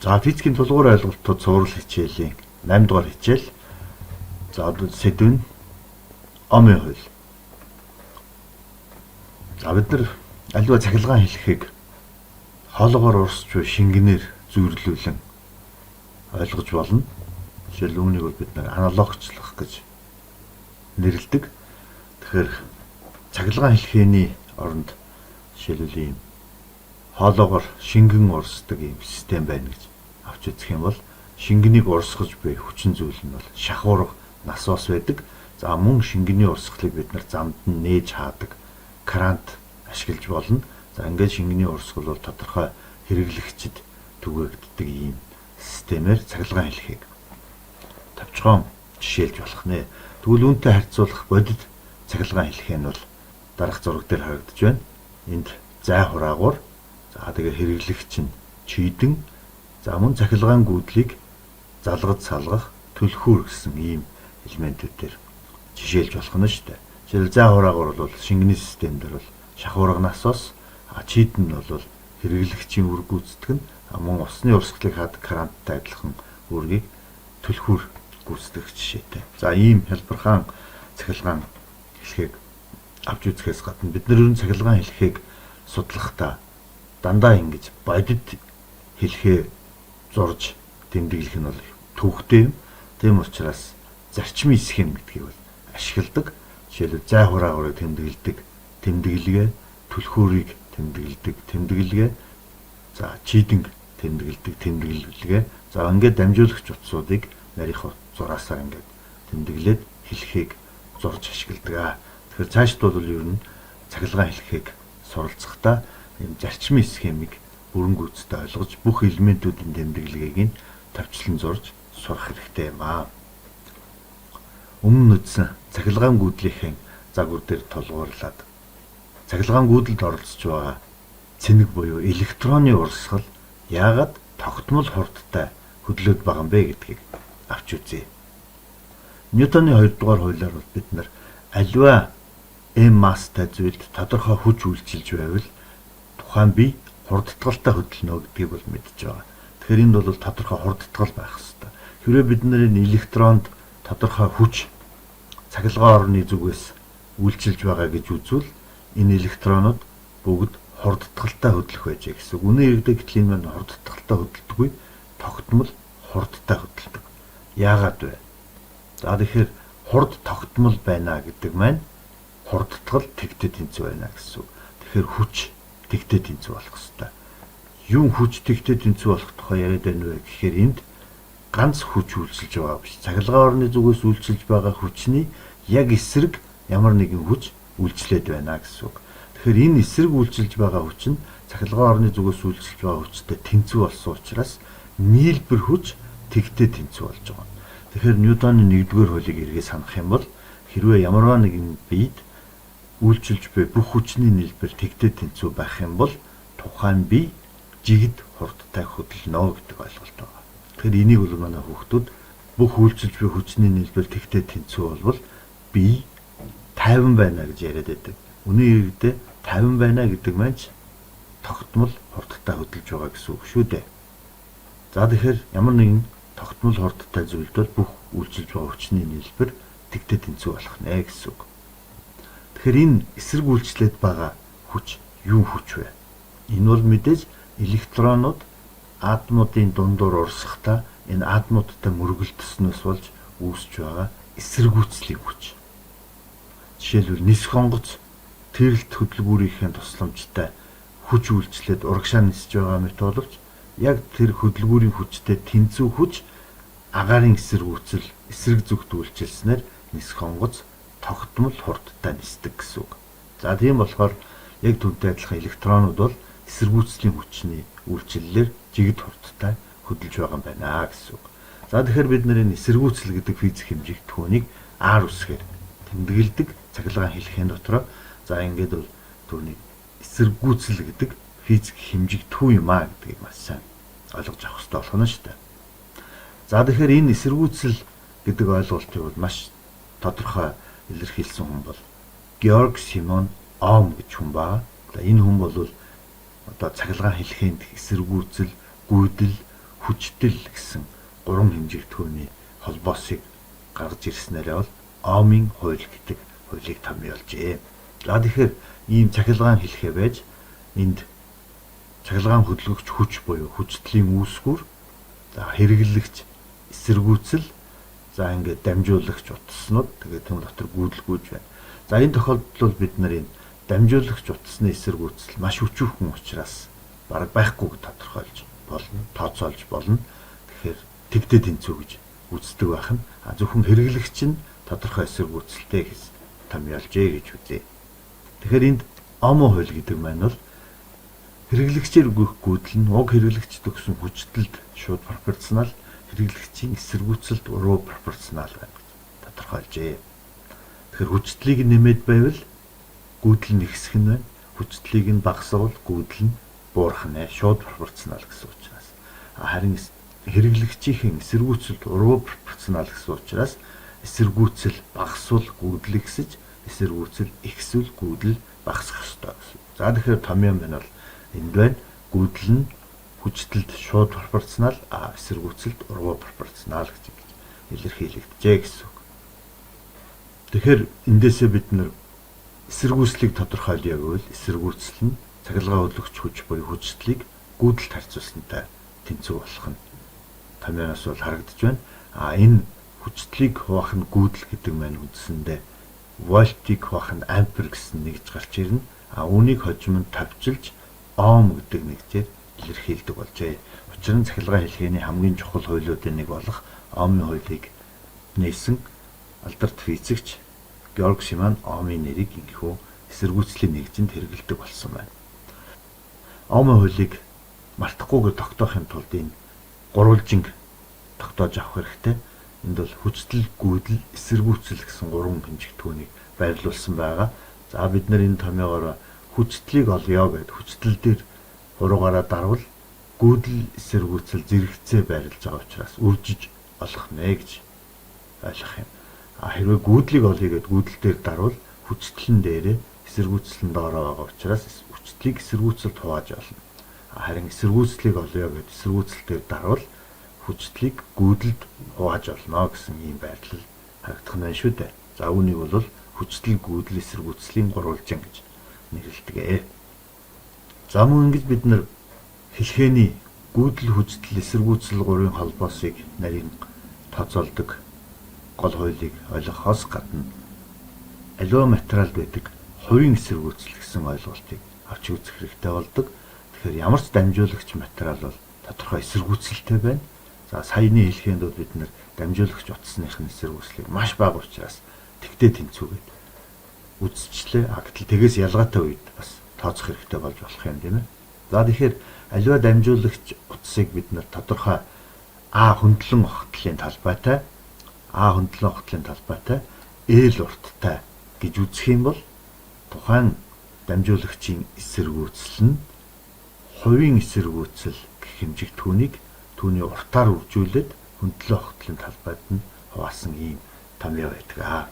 За физикийн тулгуур ойлголтууд цуврал хичээлийн 8 дугаар хичээл. За одоо сэдв нь омын хууль. За бид нар аливаа цахилгаан хэлхийг хоолоогоор урсч буй шингэнээр зүйрлүүлэн ойлгож болно. Жишээл үүнийг бол бид нар аналогчлох гэж нэрлэдэг. Тэгэхээр цахилгаан хэлхээний оронд жишээлбэл ийм хоолоогоор шингэн урсдаг ийм систем байна гэж авч үзэх юм бол шингэнийг урсгаж буй хүчин зүйл нь бол шахуурга насоос байдаг. За мөн шингэний урсгалыг бид нар замд нь нээж хаадаг крант ашиглаж болно. За ингээд шингэний урсгал бол тодорхой хэрэглэгчид түгээгддэг ийм системээр цахилгаан хэлхийг тавчгаан жишээлж болох нэ. Тэгвэл үүнтэй харьцуулах бодит цахилгаан хэлхээ нь бол дараах зураг дээр харагдаж байна. Энд зай хураагуур, за тэгээ хэрэглэгч нь чийдэн, за мөн цахилгаан гүйдлийг залгаж салгах түлхүүр гэсэн ийм элементүүдээр жишээлж болох нь шүү дээ. Жишээл зай хураагуур бол шингэний системдэр бол шахуурга насоос, чийдэн нь бол хэрэглэгчийн үр гүйцэтгэх нь мөн усны урсгалыг хаадаг кранттай адилхан үүргийг түлхүүр гүйцэтгэх жишээтэй. За ийм хялбархан цахилгаан хэлхийг авч үзэхээс гадна бид нар ер нь цахилгаан хэлхийг судлахдаа дандаа ингэж бодит хэлхээ зурж тэмдэглэх нь бол төвхтэй юм. Тийм учраас зарчмын схем гэдгийг бол ашигладаг. Жишээлбэл зай хураагуурыг тэмдэглэдэг тэмдэглэгээ, түлхүүрийг тэмдэглэдэг тэмдэглэгээ, за чийдэнг тэмдэглэдэг тэмдэглэгээ. За ингээд дамжуулагч утсуудыг нарийнх зураасаа ингээд тэмдэглээд хэлхийг зурж ашигладаг. Тэгэхээр цаашд бол ер нь цахилгаан хэлхийг суралцахдаа ийм зарчмын схемийг бүрэн гүйцэд ойлгож бүх элементүүдийн тэмдэглэгийг нь тавьчлан зурж сурах хэрэгтэй юм аа. Өмнө үздсэн цахилгаан гүйдлийнхээ загвар дээр тулгуурлаад цахилгаан гүйдэлд оролцож байгаа цэнэг буюу электроны урсгал яагаад тогтмол хурдтай хөдлөөд байгаа юм бэ гэдгийг авч үзье. Ньютоны 2 дугаар хуулиар бол бид нар аливаа масстай зүйлд тодорхой хүч үйлчилж байвал тухайн бие хурдтгалтай хөдлөнө гэдгийг бол мэдж байгаа. Тэгэхээр энд бол тодорхой хурдтгал байх хэрэгтэй. Хэрвээ бид нарын электронд тодорхой хүч цахилгаан орны зүгээс үйлчилж байгаа гэж үзвэл энэ электронууд бүгд хурдтгалтай хөдлөх байжээ гэсэн. Үнэн хэрэгдээ гэтэл энэ маань хурдтгалтай хөдөлдөггүй, тогтмол хурдтай хөдөлдөг. Яагаад вэ? За тэгэхээр хурд тогтмол байна гэдэг маань хурдтгал тэгтээ тэнцүү байна гэсэн. Тэгэхээр хүч тэгтээ тэнцүү болох ёстой. Юу хүч тэгтээ тэнцүү болох тухай яриад байна вэ гэхээр энд ганц хүч үйлчилж байгаа биш. Цахилгаан орны зүгээс үйлчилж байгаа хүчний яг эсрэг ямар нэгэн хүч үйлчлээд байна гэсэн үг. Тэгэхээр энэ эсрэг үйлчилж байгаа хүч нь цахилгаан орны зүгээс үйлчилж байгаа хүчтэй тэнцүү болсон учраас нийлбэр хүч тэгтээ тэнцүү болж байгаа. Тэгэхээр Ньютоны 1-р хуулийг эргээ санах юм бол хэрвээ ямарваа нэгэн биед үйлчилж буй бүх хүчний нийлбэр тэгтээ тэнцүү байх юм бол тухайн бие жигд хурдтай хөдлөнө гэдэг ойлголт байна. Тэгэхээр энийг бол манай хүүхдүүд бүх үйлчилж буй хүчний нийлбэр тэгтээ тэнцүү болвол бие 50 байна гэж яриад байдаг. Үнэн хэрэгдээ 50 байна гэдэг маань тогтмол хурдтай хөдлөж байгаа гэсэн үг шүү дээ. За тэгэхээр ямар нэгэн тогтмол хурдтай зүйлд бол бүх үйлчилж байгаа хүчний нийлбэр тэгтээ тэнцүү болох нэ гэсэн үг. Тэгэхээр энэ эсрэг үйлчлээд байгаа хүч юу хүч вэ? Энэ бол мэдээж электронууд атомуудын дундуур урсгахдаа энэ атомуудтай мөргөлдснөөс болж үүсэж байгаа эсэргүүцлийн хүч. Жишээлбэл нисэх онгоц тэрэлт хөдөлгүүрийнхээ тусламжтай хүч үйлчлээд урагшаа нисэж байгаа мэт боловч яг тэр хөдөлгүүрийн хүчтэй тэнцүү хүч агаарын эсэргүүцэл эсрэг зүгт үйлчилснээр нисэх онгоц тогтмол хурдтай нисдэг гэсэн үг. За тийм болохоор яг түүнтэй адилхан электронууд бол эсэргүүцлийн хүчний үйлчлэлээр жигд хурдтай хөдөлж байгаа юм байна гэсэн үг. За тэгэхээр бид нарын эсэргүүцэл гэдэг физик хэмжээгт түүнийг R үсгээр тэмдэглэдэг цахилгаан хэлхээний дотроо. За ингээд бол түүний эсэргүүцэл гэдэг физик хэмжигдэхүй юм аа гэдгийг маш сайн ойлгож авах хэрэгтэй болох нь шүү дээ. За тэгэхээр энэ эсэргүүцэл гэдэг ойлголтыг бол маш тодорхой илэрхийлсэн хүн бол Георг Симон Ом гэж хүн баа. За энэ хүн бол одоо цахилгаан хэлхээнд эсэргүүцэл, гүйдэл, хүчтэл гэсэн 3 хэмжигдэхүүний холбоосыг гаргаж ирснээрээ бол Омын хууль гэдэг хуулийг томьёолжээ. За тэгэхээр ийм цахилгаан хэлхээ байж энд цахилгаан хөдөлгөгч хүч буюу хүчтлийн үүсгүүр за хэрэглэгч эсэргүүцэл за ингээд дамжуулагч утаснууд тэгээд түн дотор гүйдэлгүйж байна. За энэ тохиолдолд бид нар энэ дамжуулагч утасны эсэргүүцэл маш өчүүхэн учраас бараг байхгүй гэж тодорхойлж болно, тооцоолж болно. Тэгэхээр тэгтээ тэнцүү гэж үздэг байх нь зөвхөн хэрэглэгч нь тодорхой эсэргүүцэлтэй гэж томьёолжээ гэж үзье. Тэгэхээр энд Омо хууль гэдэг маань бол хэрэглэгчээр гүйдэл нь уг хэрэглэгчд өгсөн хүчтэлд шууд пропорционал, хэрэглэгчийн эсэргүүцэлд уруу пропорционал байна гэж тодорхойлжээ. Тэгэхээр хүчтлийг нэмээд байвал гүйдэл нь ихсэх нь байна. Хүчтлийг нь багасгавал гүйдэл нь буурах нь шууд пропорционал гэсэн учраас. Харин хэрэглэгчийн эсэргүүцэлд уруу пропорционал гэсэн учраас эсэргүүцэл багасвал гүйдэл ихсэж, эсэргүүцэл ихсвэл гүйдэл багасах ёстой гэсэн. За тэгэхээр томьёо маань бол энд байна. Гүйдэл нь хүчтэлд шууд пропорционал, эсэргүүцэлд уруу пропорционал гэж илэрхийлэгдэжээ гэсэн үг. Тэгэхээр эндээсээ бид нар эсэргүүцлийг тодорхойлъё гэвэл эсэргүүцэл нь цахилгаан хөдөлгөгч хүч буюу хүчтлийг гүйдэлд харьцуулсантай тэнцүү болох нь томьёоноос бол харагдаж байна. Энэ хүчтлийг хуваах нь гүйдэл гэдэг маань үндсэндээ вольтыг хуваах нь ампер гэсэн нэгж гарч ирнэ. Үүнийг хожимд тавьчилж Ом гэдэг нэгжээр илэрхийлдэг болжээ. Учир нь цахилгаан хэлхээний хамгийн чухал хуулиудын нэг болох Омын хуулийг нээсэн алдарт физикч Георг Шиман Омын нэрийг ингэхүү эсэргүүцлийн нэгжинд хэрэглэдэг болсон байна. Омын хуулийг мартахгүйгээр тогтоохын тулд энэ гурвалжинг тогтоож авах хэрэгтэй. Энд бол хүчтэл, гүйдэл, эсэргүүцэл гэсэн 3 хэмжигдэхүүнийг байрлуулсан байгаа. За бид нар энэ томьёогоор хүчтлийг олъё гэд хүчтэл дээр хуруугаараа дарвал гүйдэл, эсэргүүцэл зэрэгцээ байрлаж байгаа учраас үржиж олох нэ гэж ойлгох юм. Хэрвээ гүйдлийг олъё гэд гүйдэл дээр дарвал хүчтлэн дээрээ эсэргүүцэл нь доороо байгаа учраас хүчтлийг эсэргүүцэлд хувааж олно. Харин эсэргүүцлийг олъё гэд эсэргүүцэл дээр дарвал хүчтлийг гүйдэлд хувааж олно гэсэн ийм байдлал харагдах нь шүү дээ. За үүнийг бол хүчтэл, гүйдэл, эсэргүүцлийн гурвалжин гэж нэрлэдэг. За мөн ингэж бид нар хэлхээний гүйдэл, хүчтэл, эсэргүүцэл 3-ын холбоосыг нарийн тооцоолдог гол хуулийг ойлгохоос гадна аливаа материалд байдаг хувийн эсэргүүцэл гэсэн ойлголтыг авч үзэх хэрэгтэй болдог. Тэгэхээр ямар ч дамжуулагч материал бол тодорхой эсэргүүцэлтэй байна. За саяны хэлхээнд бол бид нар дамжуулагч утасныхын эсэргүүцлийг маш бага учраас тэгтээ тэнцүүгээд үзчихлээ. Гэтэл тэгээс ялгаатай үед бас тооцох хэрэгтэй болж болох юм тийм ээ. За тэгэхээр аливаа дамжуулагч утсыг бид нар тодорхой хөндлөн огтлын талбайтай, хөндлөн огтлын талбайтай, L урттай гэж үзэх юм бол тухайн дамжуулагчийн эсэргүүцэл нь хувийн эсэргүүцэл гэх хэмжигдэхүүнийг түүний уртаар үржүүлээд хөндлөн огтлын талбайд нь хуваасан ийм томьёо байдаг.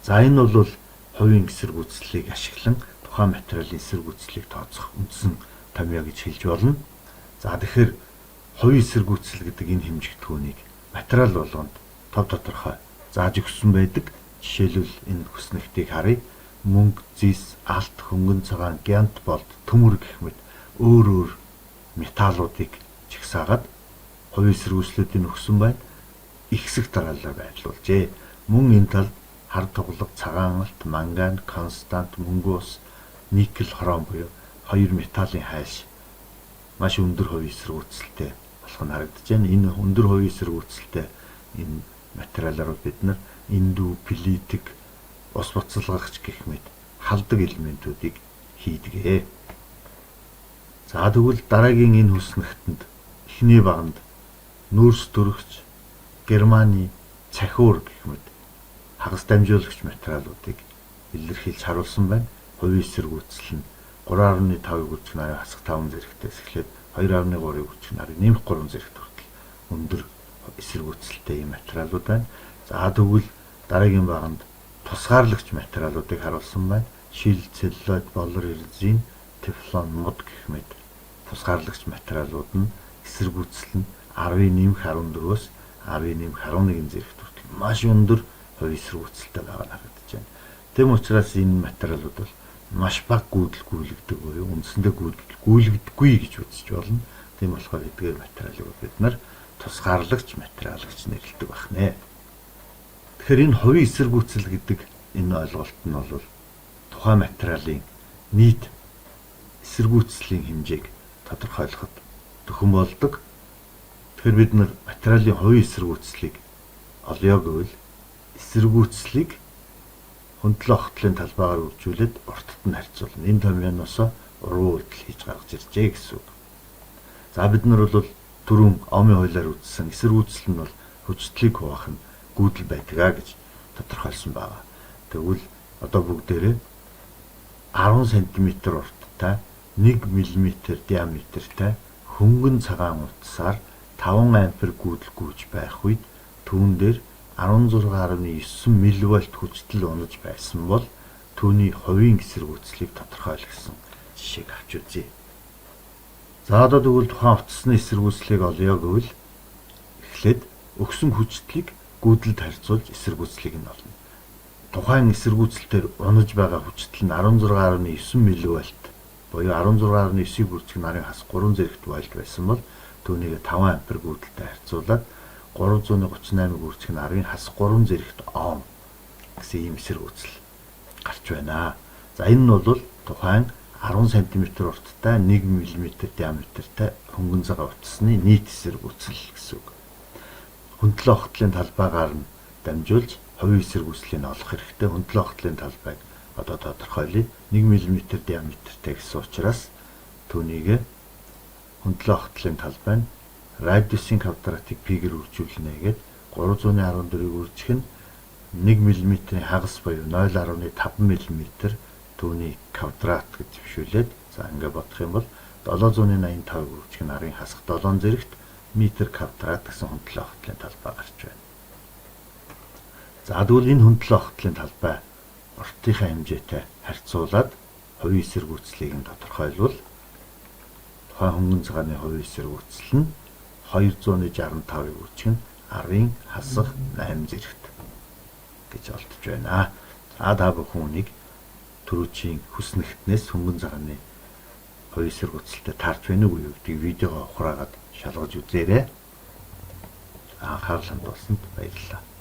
За энэ бол хувийн эсэргүүцлийг ашиглан тухайн материалын эсэргүүцлийг тооцох үндсэн томьёо гэж хэлж болно. За тэгэхээр хувийн эсэргүүцэл гэдэг энэ хэмжигдэхүүнийг материал болгонд тов тодорхой зааж өгсөн байдаг. Жишээлбэл энэ хүснэгтийг харъя. Мөнгө, зис, алт, хөнгөн цагаан, гянт, болд, төмөр гэх мэт өөр металлуудыг чагсаагаад хувийн эсэргүүцлүүдийг өгсөн байна. Ихсэх дараалал байрлуулжээ. Мөн энэ талд хар туглаг, цагаан алт, манган, констант, мөнгө ус, никел, хром буюу 2 металлын хайлш маш өндөр хувийн эсэргүүцэлтэй болох нь харагдаж байна. Энэ өндөр хувийн эсэргүүцэлтэй энэ материалаар бид нар индүү, плитик, ус буцалгагч гэх мэт халдаг элементүүдийг хийдэг. За тэгвэл дараагийн энэ хүснэгтэнд эхний баганд нүүрс төрөгч, Германы цахиур гэх мэт хагас дамжуулагч материалуудыг илэрхийлж харуулсан байна. Хувийн эсэргүүцэл нь 3.5-ыг үржих нарийн хасах 5 зэрэгтээс эхлээд 2.3-ыг үржих нарийн нэмэх 3 зэрэгт хүртэл өндөр эсэргүүцэлтэй ийм материалууд байна. За тэгвэл дараагийн баганд тусгаарлагч материалуудыг харуулсан байна. Шил, целлулоид, болор, резин, тефлон, мод гэх мэт тусгаарлагч материалууд нь эсэргүүцэл нь 10-ийн нэмэх 14-өөс 10-ийн нэмэх 11 зэрэгт хүртэл маш өндөр хувийн эсэргүүцэлтэй байгаа нь харагдаж байна. Тэм учраас энэ материалууд бол маш бага гүйдэг буюу үндсэндээ гүйлгдэггүй гэж үзэж болно. Тийм болохоор эдгээр материалыг бид нар тусгаарлагч материал гэж нэрлэдэг байна. Тэгэхээр энэ хувийн эсэргүүцэл гэдэг энэ ойлголт нь бол тухайн материалын нийт эсэргүүцлийн хэмжээг тодорхойлоход төхөн болдог. Тэгэхээр бид нар материалын хувийн эсэргүүцлийг олё гэвэл эсэргүүцлийг хөндлөн огтлын талбайгаар үржүүлээд уртад нь харьцуулна. Энэ томьёоноос уруу үйлдэл хийж гаргаж иржээ гэсэн үг. За бид нар бол түрүүн омын хуулиар үзсэн эсэргүүцэл нь бол хүчтэйг хуваах нь гүйдэл байдгаа гэж тодорхойлсон байгаа. Тэгвэл одоо бүгдээрээ 10 см урттай 1 мм диаметртай хөнгөн цагаан утсаар 5 ампер гүйдэл гүйж байх үед түүн дээр 16.9 мВ хүчтэл унаж байсан бол түүний хувийн эсэргүүцлийг тодорхойлох гэсэн жишээг авч үзье. За одоо тэгвэл тухайн утасны эсэргүүцлийг олё гэвэл эхлээд өгсөн хүчтлийг гүйдэлд харьцуулж эсэргүүцлийг нь олно. Тухайн эсэргүүцэлээр унаж байгаа хүчтэл нь 16.9 мВ буюу 16.9-ийг бүртгэх нарын хас 3 зэрэгт вольт байсан бол түүнийг 5 ампер гүйдэлтэй харьцуулаад 338-ыг бүртгэх нарын хас 3 зэрэгт ом гэсэн ийм эсэргүүцэл гарч байна. За энэ нь бол тухайн 10 см урттай 1 мм диаметртай хөнгөн цагаан утасны нийт эсэргүүцэл гэсэн үг. Хөндлөн огтлын талбайгаар нь дамжуулж хувийн эсэргүүцлийг олох хэрэгтэй. Хөндлөн огтлын талбайг одоо тодорхойлъё. 1 мм диаметртэй гэсэн учраас түүнийг хөндлөн огтлын талбай нь радиусын квадратыг π-гээр үржүүлнэ гээд 314-ийг үржих нь 1 мм-ийн хагас буюу 0.5 мм түүний квадрат гэж зөвшөөрөлд за ингээд бодох юм бол 785-ыг үржих нарын хасах 7 зэрэгт метр квадрат гэсэн хөндлөн огтлын талбай гарч байна. За тэгвэл энэ хөндлөн огтлын талбай уртынхаа хэмжээтэй харьцуулаад хувийн эсэргүүцлийг нь тодорхойлвол тухайн хөнгөн цагааны хувийн эсэргүүцэл нь 265-ыг үржих нь 10-ын хасах 8 зэрэгт гэж олдож байна. За та бүхэн үнийг түрүүчийн хүснэгтнээс хөнгөн цагааны хувийн эсэргүүцэлтэй таарч байна уу гэдгийг видеого ухраагаад шалгаж үзээрэй. Анхаарал хандуулсанд баярлалаа.